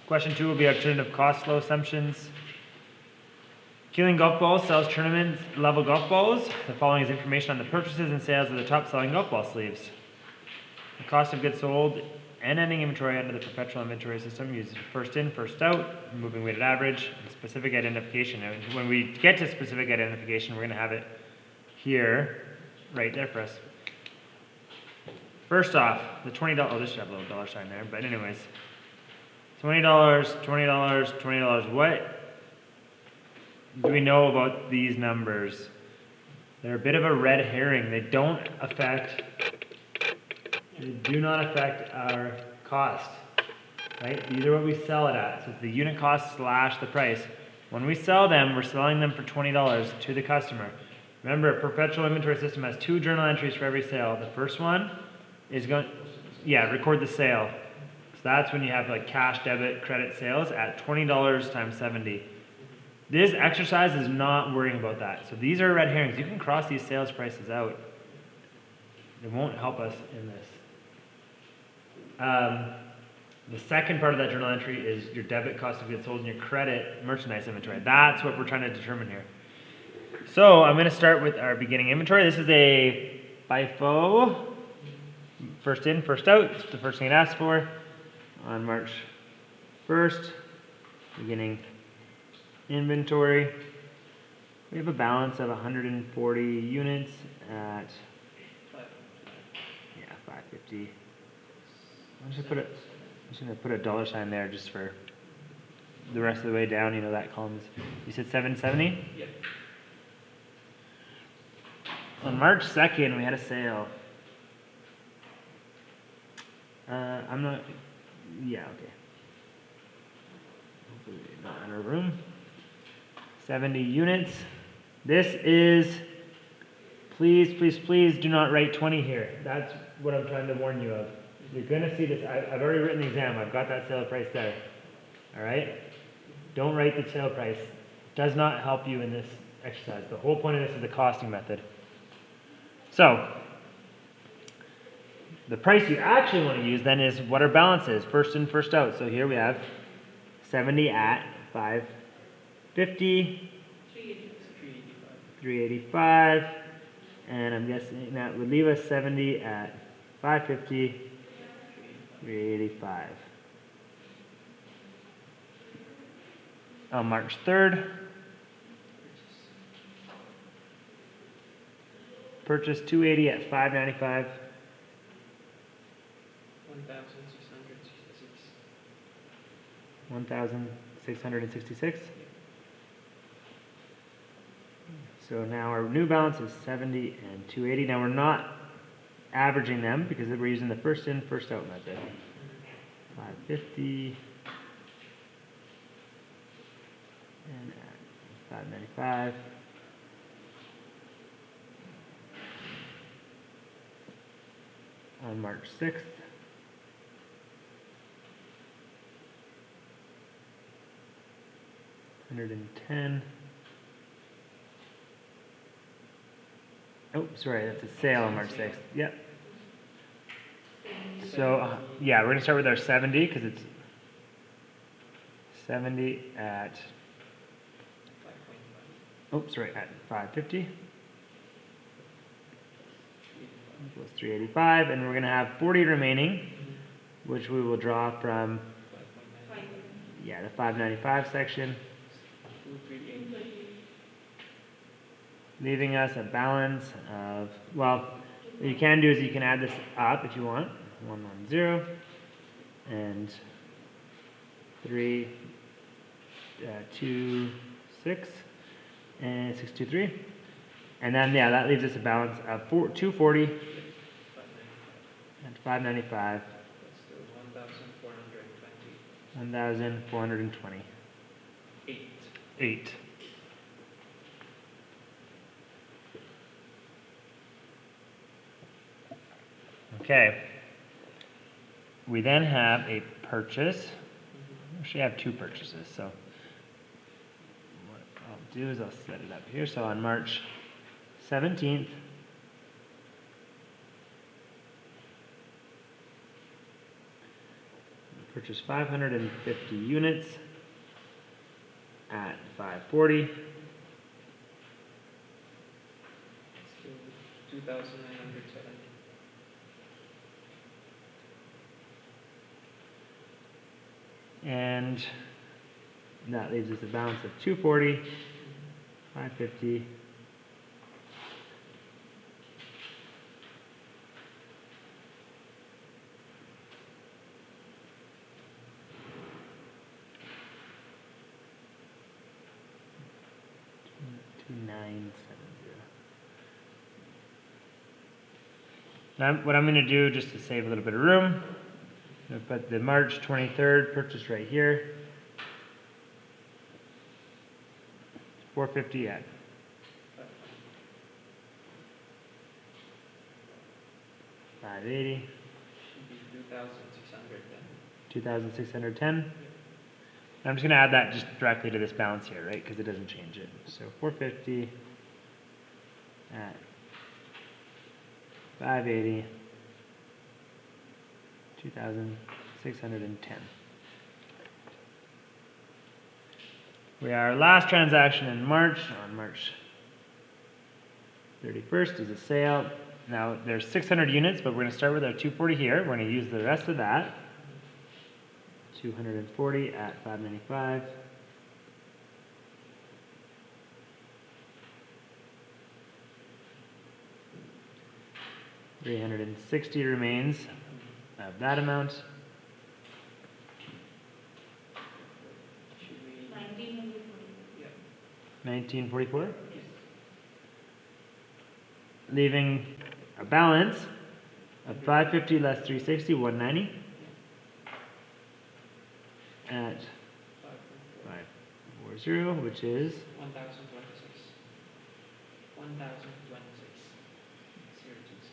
Question 2 will be alternative cost flow assumptions. Keeling Golf Balls sells tournament level golf balls. The following is information on the purchases and sales of the top selling golf ball sleeves. The cost of goods sold and ending inventory under the perpetual inventory system uses first in, first out, moving weighted average, and specific identification. And when we get to specific identification, we're going to have it here, right there for us. First off, the $20, oh, this should have a little dollar sign there, but anyways, $20, $20, $20. What do we know about these numbers? They're a bit of a red herring. They do not affect our cost, right? These are what we sell it at. So it's the unit cost slash the price. When we sell them, we're selling them for $20 to the customer. Remember, a perpetual inventory system has 2 journal entries for every sale. The first one is record the sale. So that's when you have like cash, debit, credit sales at $20 times 70. This exercise is not worrying about that. So these are red herrings. You can cross these sales prices out. It won't help us in this. The second part of that journal entry is your debit cost of goods sold and your credit merchandise inventory. That's what we're trying to determine here. So I'm going to start with our beginning inventory. This is a FIFO, first in, first out. It's the first thing it asks for. On March 1st, beginning inventory. We have a balance of 140 units at 550. I'm just going to put a dollar sign there just for the rest of the way down. You know that column is. You said 770? Yep. On March 2nd, we had a sale. Okay. Hopefully not in our room. 70 units. This is, please do not write 20 here. That's what I'm trying to warn you of. You're going to see this. I've already written the exam. I've got that sale price there. All right? Don't write the sale price. It does not help you in this exercise. The whole point of this is the costing method. So, the price you actually want to use then is what our balance is, first in, first out. So here we have 70 at 550, 385, and I'm guessing that would leave us 70 at 550, 385. On March 3rd, purchase 280 at 595. 1,666. So now our new balance is 70 and 280. Now we're not averaging them because we're using the first in, first out method. 550 and 595. On March 6th, $110. Oh, sorry, that's a sale on March 6th. Yep. So, we're going to start with our 70 because it's 70 at, at 550. Equals 385, and we're going to have 40 remaining, which we will draw from, the 595 section. Leaving us a balance of, what you can do is you can add this up if you want. 110 and 326 and 623. And then, that leaves us a balance of 240 and 595. That's the 1,420. 1,420. 8. Okay. We then have a purchase. We actually have 2 purchases. So what I'll do is I'll set it up here. So on March 17th, purchase 550 units at 540. Let's do 2,970. And that leaves us a balance of 240, 550. Now, what I'm going to do, just to save a little bit of room, I'm going to put the March 23rd purchase right here. 450 at 580. Should be 2,610. 2,610. I'm just going to add that just directly to this balance here, right? Because it doesn't change it. So 450 at 580, 2,610. We are last transaction in March, on March 31st is a sale. Now there's 600 units, but we're going to start with our 240 here. We're going to use the rest of that. 240 at 595. $360 remains of that amount. Should we? 1944. Yes. Leaving a balance of 550 less 360, 190 at 540, which is 1,026. 1,026. 026.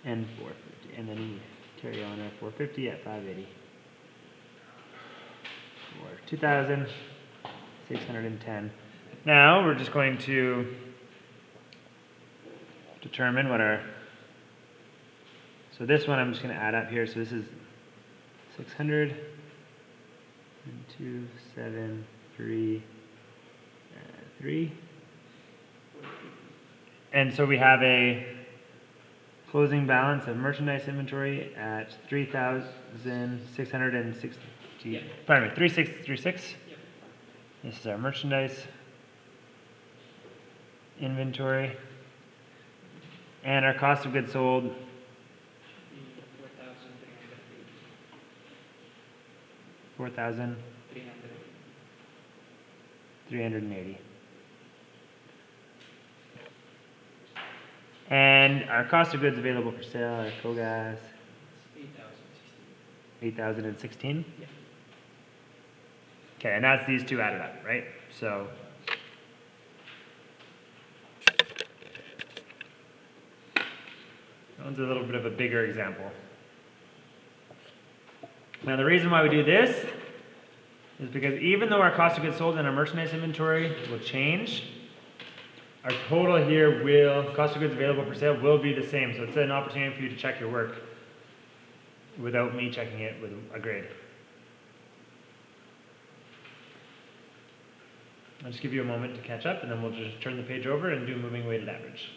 and 450, and then we carry on our 450 at 580 for 2,610. Now we're just going to determine what our, so this one I'm just going to add up here. So this is 600 and 2, 7, 3, 3. And so we have a closing balance of merchandise inventory at 3,660. Yep. Pardon me, 3636. Yep. This is our merchandise inventory. And our cost of goods sold, Should be 4,380. 4,380. And our cost of goods available for sale, our Kogas, It's 8,016. 8,016. Yeah. Okay, and that's these two added up, right? So that one's a little bit of a bigger example. Now the reason why we do this is because even though our cost of goods sold and our merchandise inventory will change, our total here will, cost of goods available for sale will be the same. So it's an opportunity for you to check your work without me checking it with a grade. I'll just give you a moment to catch up and then we'll just turn the page over and do moving weighted average.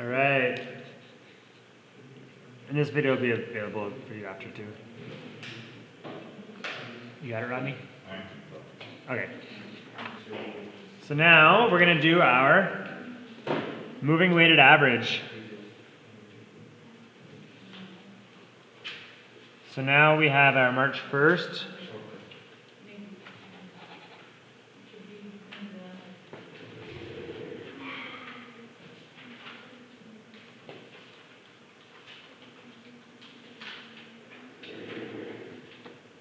All right. And this video will be available for you after too. You got it, Rodney? Okay. So now we're going to do our moving weighted average. So now we have our March 1st.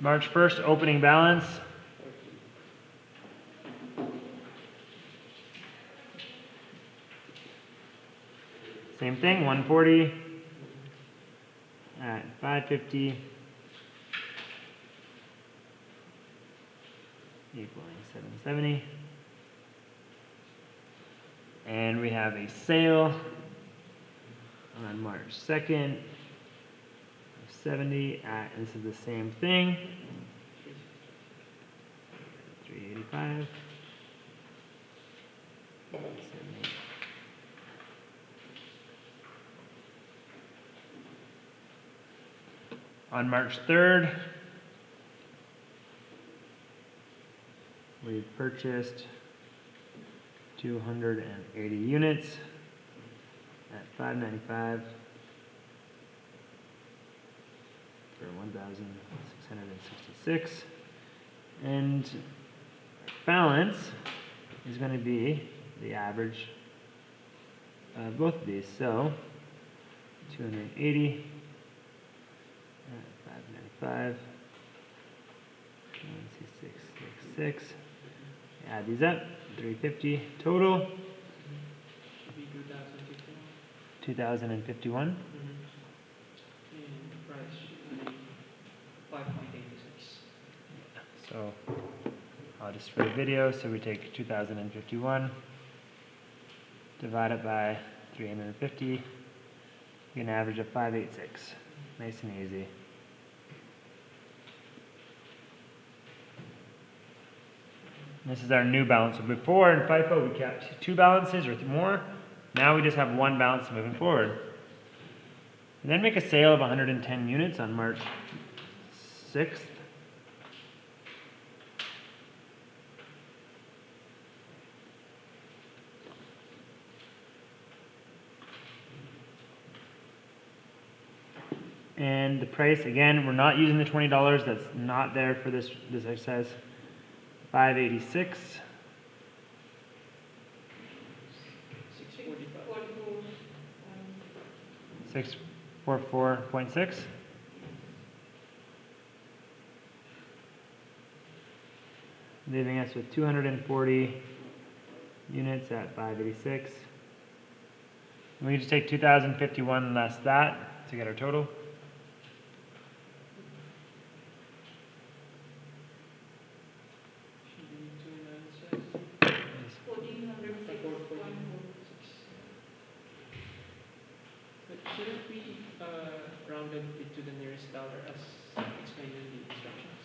March 1st, opening balance, 14. same thing, 140 at 550 equaling 770. And we have a sale on March 2nd of 70 at, and this is the same thing, 385. 78. On March 3rd, we purchased 280 units at $595 for 1,666, and balance is going to be the average of both of these. So 280 at 595, 16666. Add these up, 350 total, Should be 2051. 2051. And price should be 586. So I'll just for the video, so we take 2051, divide it by 350, get an average of 586. Nice and easy. This is our new balance. So before in FIFO we kept 2 balances or more. Now we just have 1 balance moving forward. And then make a sale of 110 units on March 6th. And the price, again, we're not using the $20. That's not there for this exercise. 586. 645. 644.6. Leaving us with 240 units at 586. And we can just take 2051 less that to get our total. Should be 296. 446. But shouldn't we round it to the nearest dollar as explained in the instructions?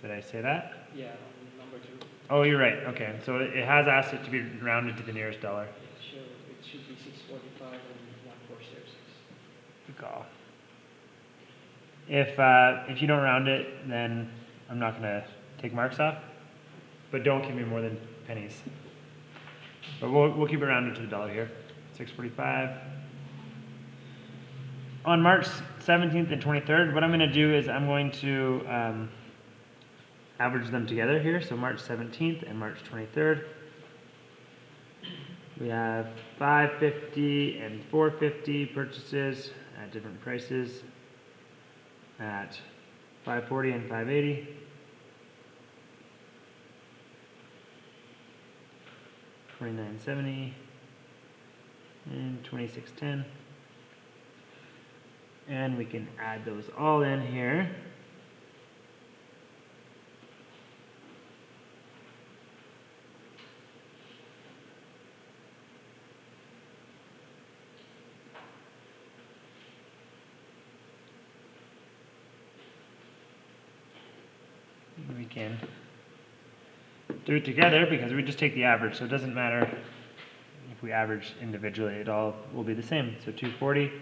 Did I say that? Yeah, on number 2. Oh, you're right. Okay, so it has asked it to be rounded to the nearest dollar. It should be 645 and 1406. Good call. If you don't round it, then I'm not gonna take marks off. But don't give me more than pennies. But we'll keep it rounded to the dollar here. 645. On March 17th and 23rd, what I'm gonna do is I'm going to average them together here. So March 17th and March 23rd. We have 550 and 450 purchases at different prices at 540 and 580. $29.70 and $26.10. And we can add those all in here. We can do it together because we just take the average, so it doesn't matter if we average individually, it all will be the same. So 240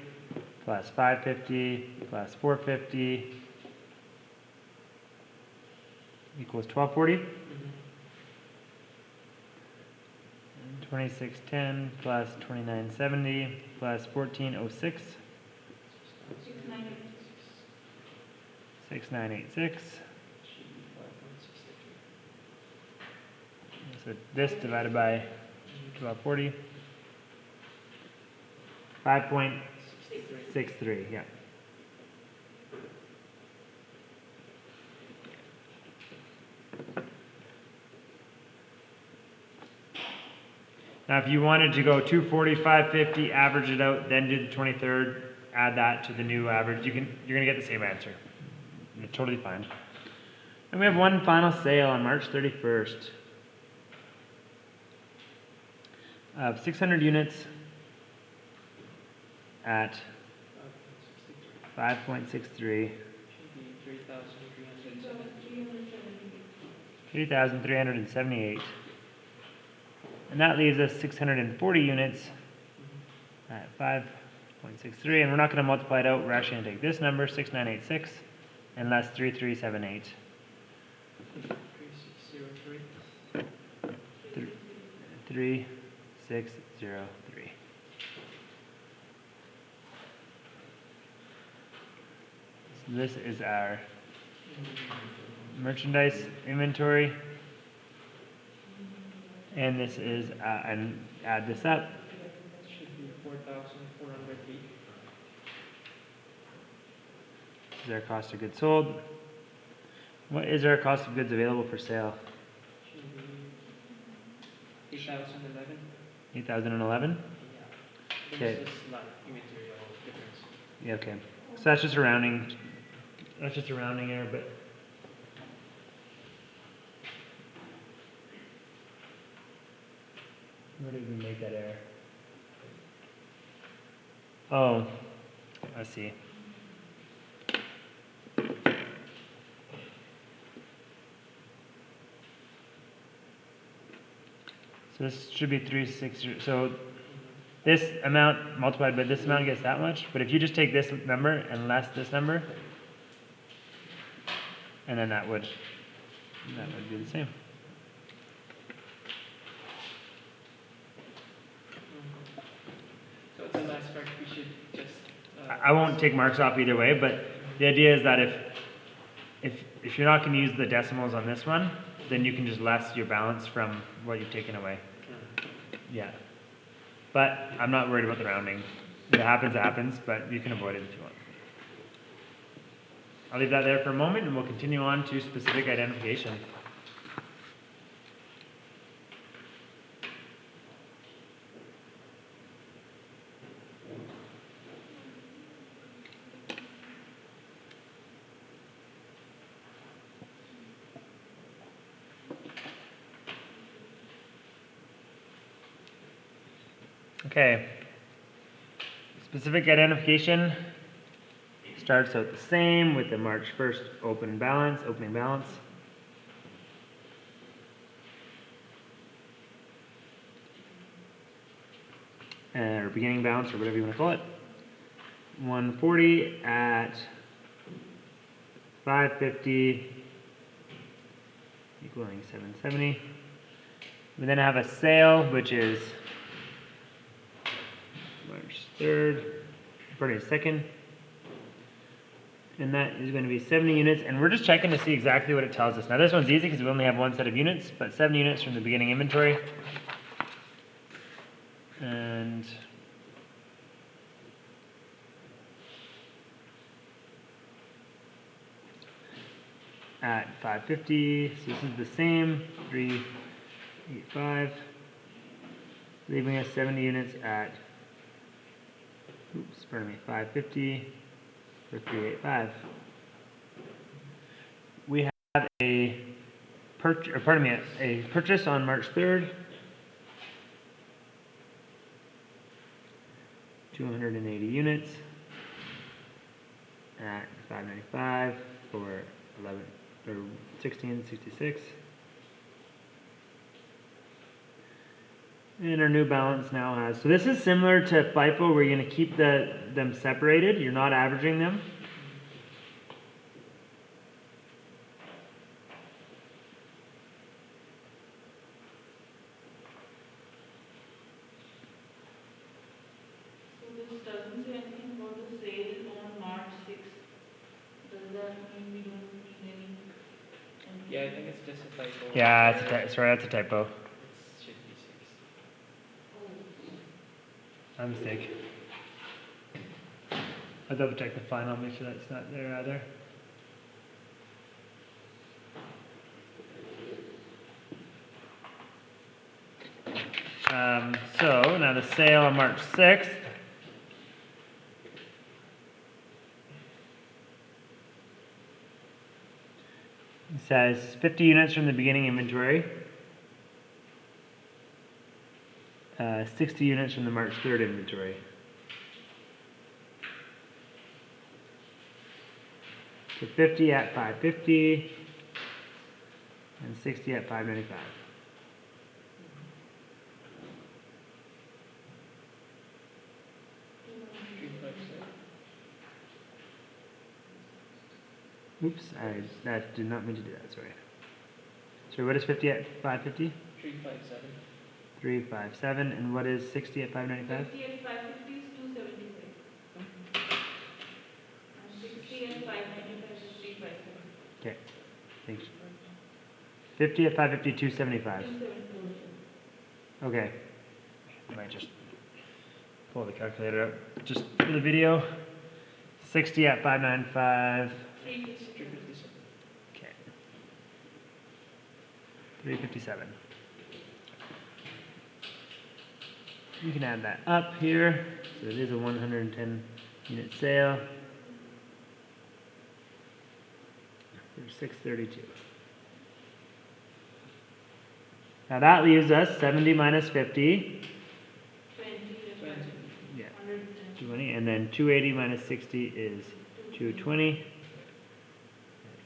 plus 550 plus 450 equals 1240. And 2610 plus 2970 plus 1406. 6986. So this divided by 1240. 5.63, yeah. Now, if you wanted to go 240, 550, average it out, then do the 23rd, add that to the new average, you're gonna get the same answer. You're totally fine. And we have one final sale on March 31st of 600 units at 5.63, Should be 3,378. And that leaves us 640 units at 5.63, and we're not going to multiply it out, we're actually going to take this number, 6986, and less 3378. 3603. 3603. So this is our merchandise inventory. And this is, and add this up, Should be 4,408. this is our cost of goods sold. What is our cost of goods available for sale? Should be 8,011. 8,011? Yeah. Okay. This is like immaterial difference. Yeah, okay. So that's just a rounding, error, but. Where did we make that error? Oh, I see. So this should be 360, so this amount multiplied by this amount gets that much, but if you just take this number and less this number, and then that would be the same. So the last part we should just. I won't take marks off either way, but the idea is that if you're not going to use the decimals on this one, then you can just less your balance from what you've taken away. Yeah. But I'm not worried about the rounding. If it happens, but you can avoid it if you want. I'll leave that there for a moment and we'll continue on to specific identification. Okay. Specific identification starts out the same with the March 1st opening balance. Or beginning balance, or whatever you want to call it. 140 at 550 equaling 770. We then have a sale, which is March 3rd, pardon me, 2nd. And that is going to be 70 units, and we're just checking to see exactly what it tells us. Now this one's easy because we only have one set of units, but 70 units from the beginning inventory. And at 550, so this is the same, 385, leaving us 70 units at, 550 for 385. We have a purchase on March 3rd, 280 units at 595 for 1666. And our new balance now has, so this is similar to FIFO where you're going to keep them separated, you're not averaging them. So this doesn't say anything about the sale on March 6th. Does that mean we don't need any? Yeah, I think it's just a typo. Yeah, sorry, that's a typo. It should be 6. My mistake. I'll double check the final, make sure that's not there either. So now the sale on March 6th. It says 50 units from the beginning inventory. 60 units from the March 3rd inventory. So 50 at 550 and 60 at 595. Oops, that did not mean to do that, sorry. So what is 50 at 550? 357. 357, and what is 60 at 595? 50 and 550 is 275. And 60 and 595 is 357. Okay, thanks. 50 at 550, 275. 274. Okay. I might just pull the calculator up just for the video. 60 at 595. 357. Okay. 357. You can add that up here. So it is a 110 unit sale. For 632. Now that leaves us 70 minus 50. 20. 20. Yeah. 110. 220, and then 280 minus 60 is 220.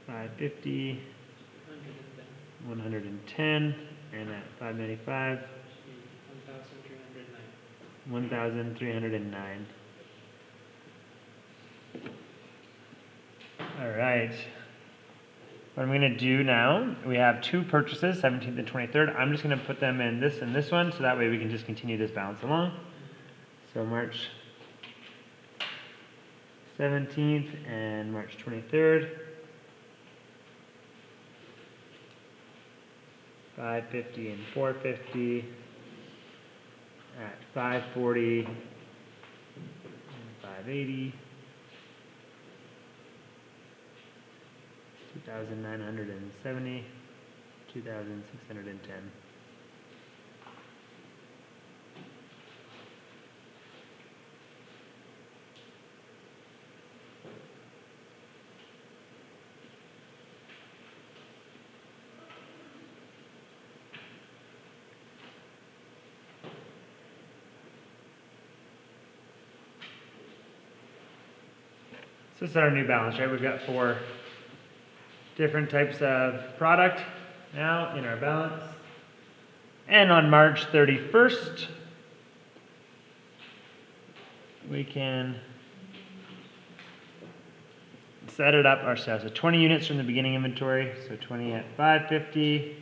550, 110. 110, and at 595, 1,309. 1,309. All right. What I'm going to do now, we have two purchases, 17th and 23rd. I'm just going to put them in this and this one, so that way we can just continue this balance along. So March 17th and March 23rd. 550 and 450 at 540 and 580. 2,970, 2,610. So this is our new balance, right? We've got 4 different types of product now in our balance. And on March 31st, we can set it up ourselves. So 20 units from the beginning inventory, so 20 at 550.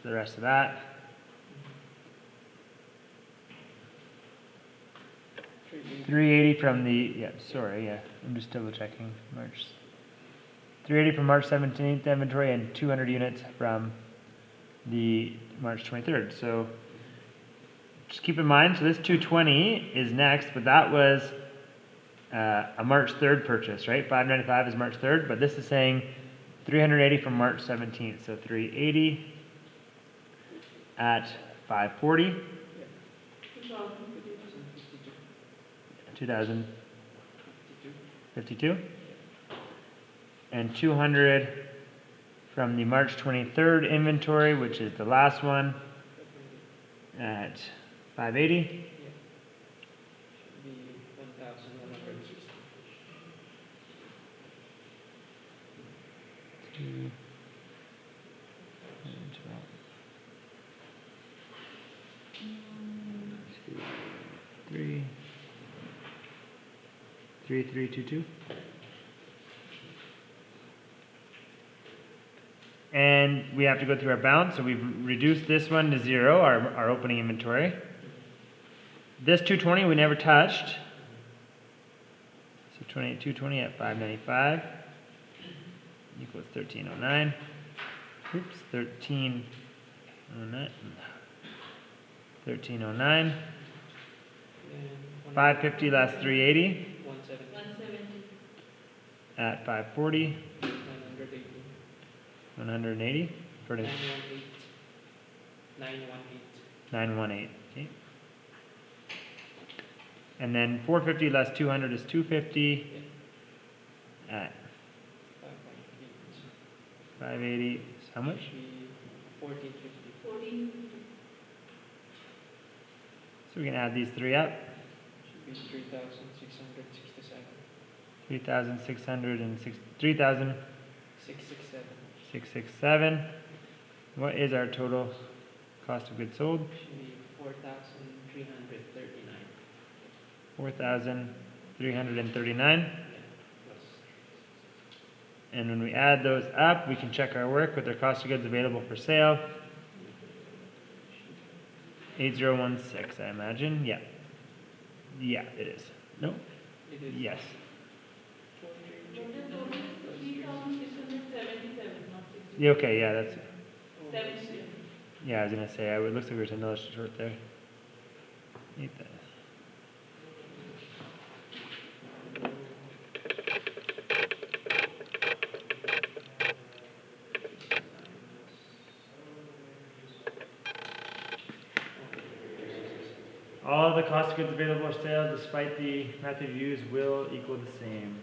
So the rest of that. 380 from the, I'm just double checking, March. 380 from March 17th inventory and 200 units from the March 23rd. So just keep in mind, so this 220 is next, but that was a March 3rd purchase, right? 595 is March 3rd, but this is saying 380 from March 17th. So 380 at 540. 2,052 and 200 from the March 23rd inventory, which is the last one, at 580. Yeah. Should be 1,160. 2 and 12. 2, 3. 3322. And we have to go through our balance, so we've reduced this one to 0, our opening inventory. This 220 we never touched. So 220 at 595 equals 1309. Oops, 1309. 1309. And 550 less 380 170. 170. at 540. 180. 180. for the 918. 918. 918, okay? And then 450 less 200 is 250 at 5.8. 580, how much? Should be 1450. 14, So we can add these three up, Should be 3,667. 3,606, 3,667. 667. What is our total cost of goods sold? Should be 4,339. 4,339. Yeah, plus. And when we add those up, we can check our work with our cost of goods available for sale. 8016, I imagine. Yeah. Yeah, it is. No? It is. Yes. total is 3,677, not 60. Yeah, okay, yeah, that's, 77. yeah, I was gonna say, it looks like there's another short there. Need that. All the cost of goods available for sale, despite the method used, will equal the same.